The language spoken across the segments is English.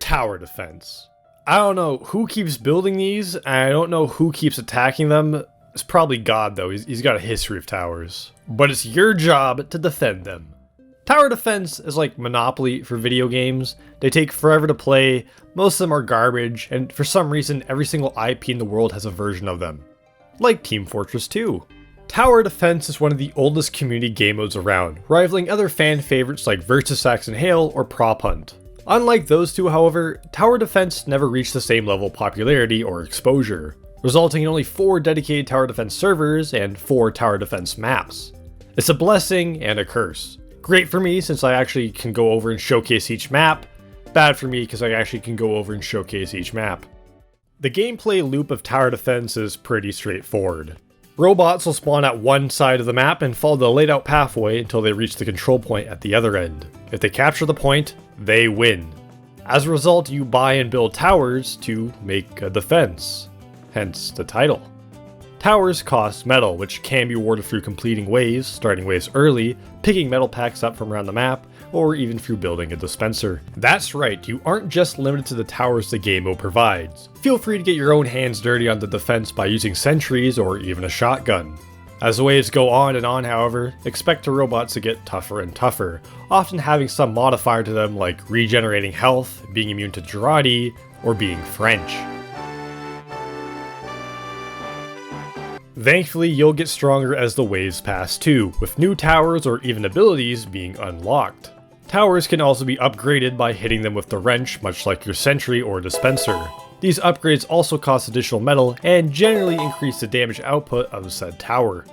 tower defense. I don't know who keeps building these, and I don't know who keeps attacking them. It's probably God though, he's got a history of towers. But it's your job to defend them. Tower defense is like Monopoly for video games. They take forever to play, most of them are garbage, and for some reason every single IP in the world has a version of them. Like Team Fortress 2. Tower defense is one of the oldest community game modes around, rivaling other fan favorites like VSH and Hail or PrWH. Unlike those two, however, tower defense never reached the same level of popularity or exposure, resulting in only 4 dedicated tower defense servers and 4 tower defense maps. It's a blessing and a curse. Great for me since I actually can go over and showcase each map, bad for me because I actually can go over and showcase each map. The gameplay loop of tower defense is pretty straightforward. Robots will spawn at one side of the map and follow the laid out pathway until they reach the control point at the other end. If they capture the point, they win. As a result, you buy and build towers to make a defense, hence the title. Towers cost metal, which can be awarded through completing waves, starting waves early, picking metal packs up from around the map, or even through building a dispenser. That's right, you aren't just limited to the towers the game mode provides. Feel free to get your own hands dirty on the defense by using sentries or even a shotgun. As the waves go on and on, however, expect the robots to get tougher and tougher, often having some modifier to them like regenerating health, being immune to Girardi, or being French. Thankfully, you'll get stronger as the waves pass too, with new towers or even abilities being unlocked. Towers can also be upgraded by hitting them with the wrench, much like your sentry or dispenser. These upgrades also cost additional metal and generally increase the damage output of said tower.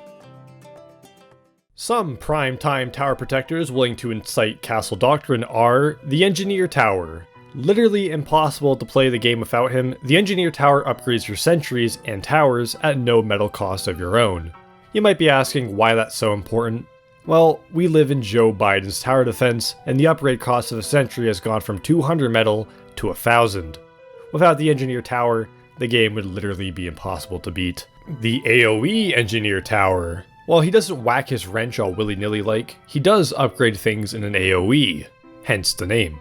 Some prime-time tower protectors willing to incite Castle Doctrine are the Engineer Tower. Literally impossible to play the game without him, the Engineer Tower upgrades your sentries and towers at no metal cost of your own. You might be asking why that's so important. Well, we live in Joe Biden's tower defense, and the upgrade cost of a sentry has gone from 200 metal to 1,000. Without the Engineer Tower, the game would literally be impossible to beat. The AoE Engineer Tower. While he doesn't whack his wrench all willy-nilly like, he does upgrade things in an AoE, hence the name.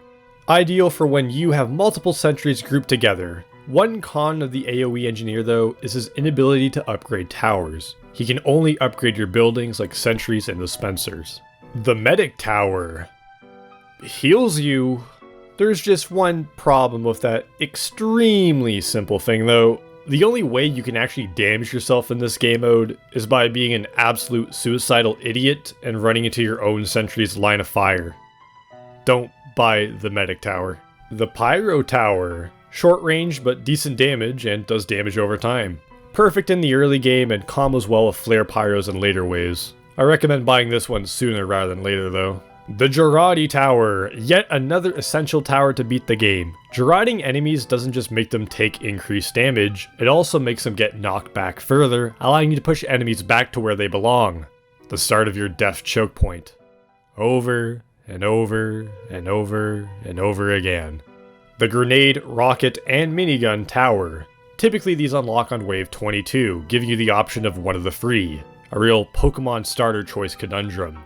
Ideal for when you have multiple sentries grouped together. One con of the AoE engineer though is his inability to upgrade towers. He can only upgrade your buildings like sentries and dispensers. The Medic Tower heals you. There's just one problem with that extremely simple thing though. The only way you can actually damage yourself in this game mode is by being an absolute suicidal idiot and running into your own sentry's line of fire. Don't buy the Medic Tower. The Pyro Tower. Short range but decent damage and does damage over time. Perfect in the early game and combos well with flare pyros in later waves. I recommend buying this one sooner rather than later though. The Girardi Tower. Yet another essential tower to beat the game. Girarding enemies doesn't just make them take increased damage, it also makes them get knocked back further, allowing you to push enemies back to where they belong. The start of your death choke point. Over and over and over and over again. The Grenade, Rocket, and Minigun Tower. Typically these unlock on wave 22, giving you the option of one of the three. A real Pokemon starter choice conundrum.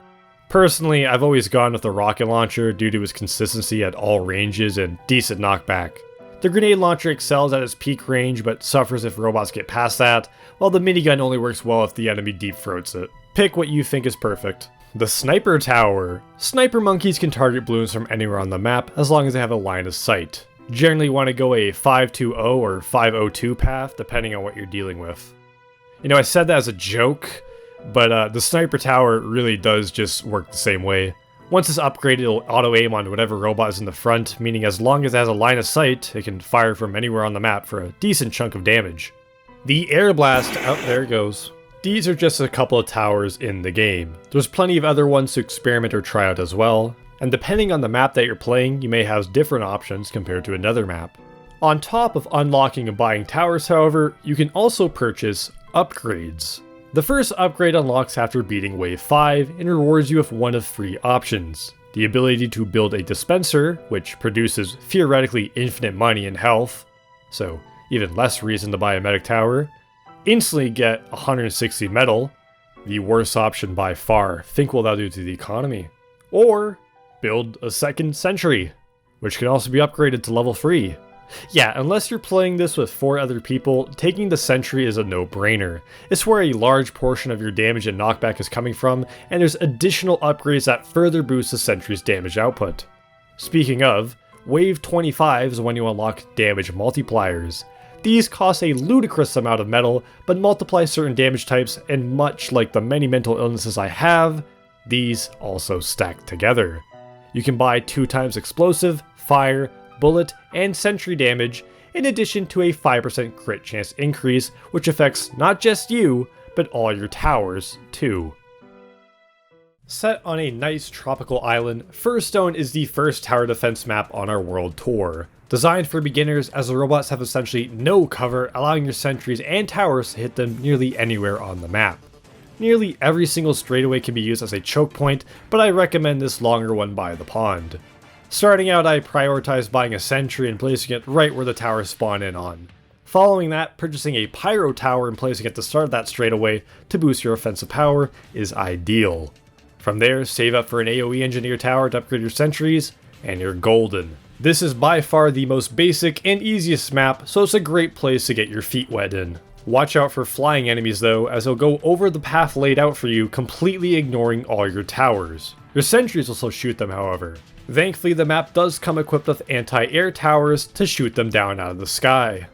Personally, I've always gone with the Rocket Launcher due to its consistency at all ranges and decent knockback. The Grenade Launcher excels at its peak range but suffers if robots get past that, while the Minigun only works well if the enemy deep throats it. Pick what you think is perfect. The Sniper Tower. Sniper monkeys can target balloons from anywhere on the map as long as they have a line of sight. Generally want to go a 520 or 502 path depending on what you're dealing with. You know, I said that as a joke, but the Sniper Tower really does just work the same way. Once it's upgraded, it'll auto-aim on whatever robot is in the front, meaning as long as it has a line of sight, it can fire from anywhere on the map for a decent chunk of damage. The Air Blast, oh, there it goes. These are just a couple of towers in the game. There's plenty of other ones to experiment or try out as well, and depending on the map that you're playing, you may have different options compared to another map. On top of unlocking and buying towers, however, you can also purchase upgrades. The first upgrade unlocks after beating Wave 5 and rewards you with one of 3 options. The ability to build a dispenser, which produces theoretically infinite money and health, so even less reason to buy a medic tower. Instantly get 160 metal, the worst option by far, think what that'll do to the economy. Or build a second sentry. which can also be upgraded to level 3. Yeah, unless you're playing this with 4 other people, taking the sentry is a no-brainer. It's where a large portion of your damage and knockback is coming from, and there's additional upgrades that further boost the sentry's damage output. Speaking of, Wave 25 is when you unlock damage multipliers. These cost a ludicrous amount of metal, but multiply certain damage types, and much like the many mental illnesses I have, these also stack together. You can buy 2 times explosive, fire, bullet, and sentry damage, in addition to a 5% crit chance increase, which affects not just you, but all your towers too. Set on a nice tropical island, Firstone is the first tower defense map on our world tour. Designed for beginners, as the robots have essentially no cover, allowing your sentries and towers to hit them nearly anywhere on the map. Nearly every single straightaway can be used as a choke point, but I recommend this longer one by the pond. Starting out, I prioritized buying a sentry and placing it right where the towers spawn in on. Following that, purchasing a pyro tower and placing it at the start of that straightaway to boost your offensive power is ideal. From there, save up for an AoE engineer tower to upgrade your sentries, and you're golden. This is by far the most basic and easiest map, so it's a great place to get your feet wet in. Watch out for flying enemies though, as they'll go over the path laid out for you, completely ignoring all your towers. Your sentries will still shoot them, however. Thankfully, the map does come equipped with anti-air towers to shoot them down out of the sky.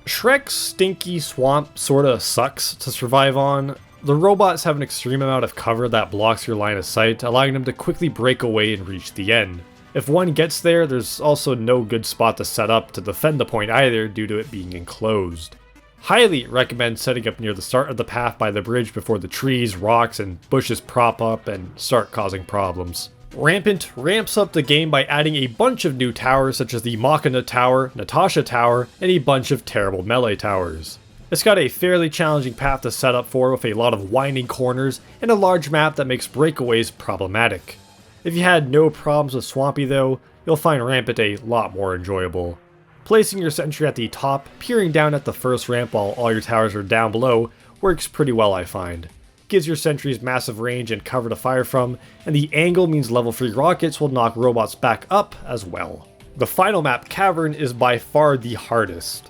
Shrek's stinky swamp sorta sucks to survive on. The robots have an extreme amount of cover that blocks your line of sight, allowing them to quickly break away and reach the end. If one gets there, there's also no good spot to set up to defend the point either due to it being enclosed. Highly recommend setting up near the start of the path by the bridge before the trees, rocks, and bushes prop up and start causing problems. Rampid ramps up the game by adding a bunch of new towers such as the Machina Tower, Natasha Tower, and a bunch of terrible melee towers. It's got a fairly challenging path to set up for with a lot of winding corners and a large map that makes breakaways problematic. If you had no problems with Swampy though, you'll find Rampid a lot more enjoyable. Placing your sentry at the top, peering down at the first ramp while all your towers are down below, works pretty well I find. Gives your sentries massive range and cover to fire from, and the angle means level 3 rockets will knock robots back up as well. The final map, Cavern, is by far the hardest,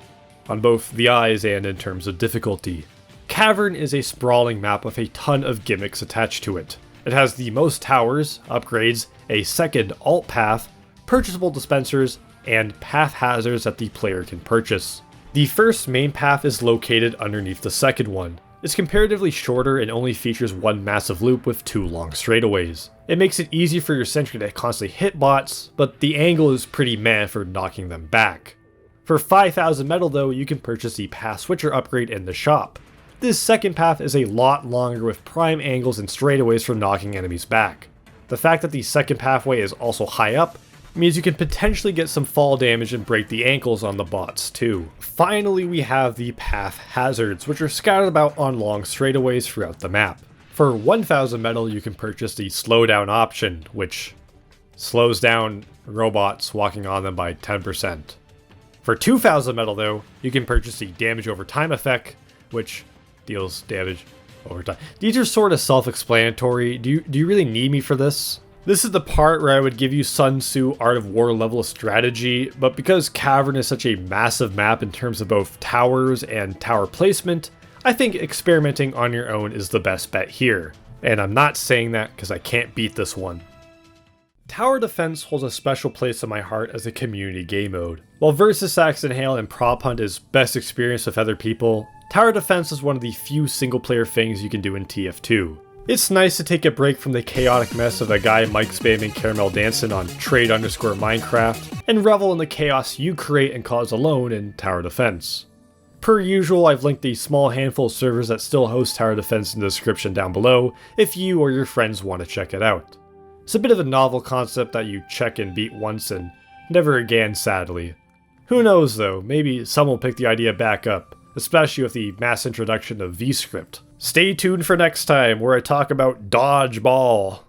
on both the eyes and in terms of difficulty. Cavern is a sprawling map with a ton of gimmicks attached to it. It has the most towers, upgrades, a second alt path, purchasable dispensers, and path hazards that the player can purchase. The first main path is located underneath the second one. It's comparatively shorter and only features one massive loop with 2 long straightaways. It makes it easy for your sentry to constantly hit bots, but the angle is pretty meh for knocking them back. For 5,000 metal though, you can purchase the path switcher upgrade in the shop. This second path is a lot longer with prime angles and straightaways for knocking enemies back. The fact that the second pathway is also high up means you can potentially get some fall damage and break the ankles on the bots too. Finally, we have the path hazards, which are scattered about on long straightaways throughout the map. For 1,000 metal, you can purchase the slowdown option, which slows down robots walking on them by 10%. For 2,000 metal though, you can purchase the damage over time effect, which deals damage over time. These are sort of self-explanatory. Do you really need me for this? This is the part where I would give you Sun Tzu Art of War level of strategy, but because Cavern is such a massive map in terms of both towers and tower placement, I think experimenting on your own is the best bet here. And I'm not saying that because I can't beat this one. Tower defense holds a special place in my heart as a community game mode. While VSH and PropHunt is best experienced with other people, tower defense is one of the few single player things you can do in TF2. It's nice to take a break from the chaotic mess of a guy mic spamming caramel dancing on trade_Minecraft and revel in the chaos you create and cause alone in tower defense. Per usual, I've linked the small handful of servers that still host tower defense in the description down below if you or your friends want to check it out. It's a bit of a novel concept that you check and beat once and never again, sadly. Who knows though, maybe someone will pick the idea back up, especially with the mass introduction of VScript. Stay tuned for next time where I talk about dodgeball.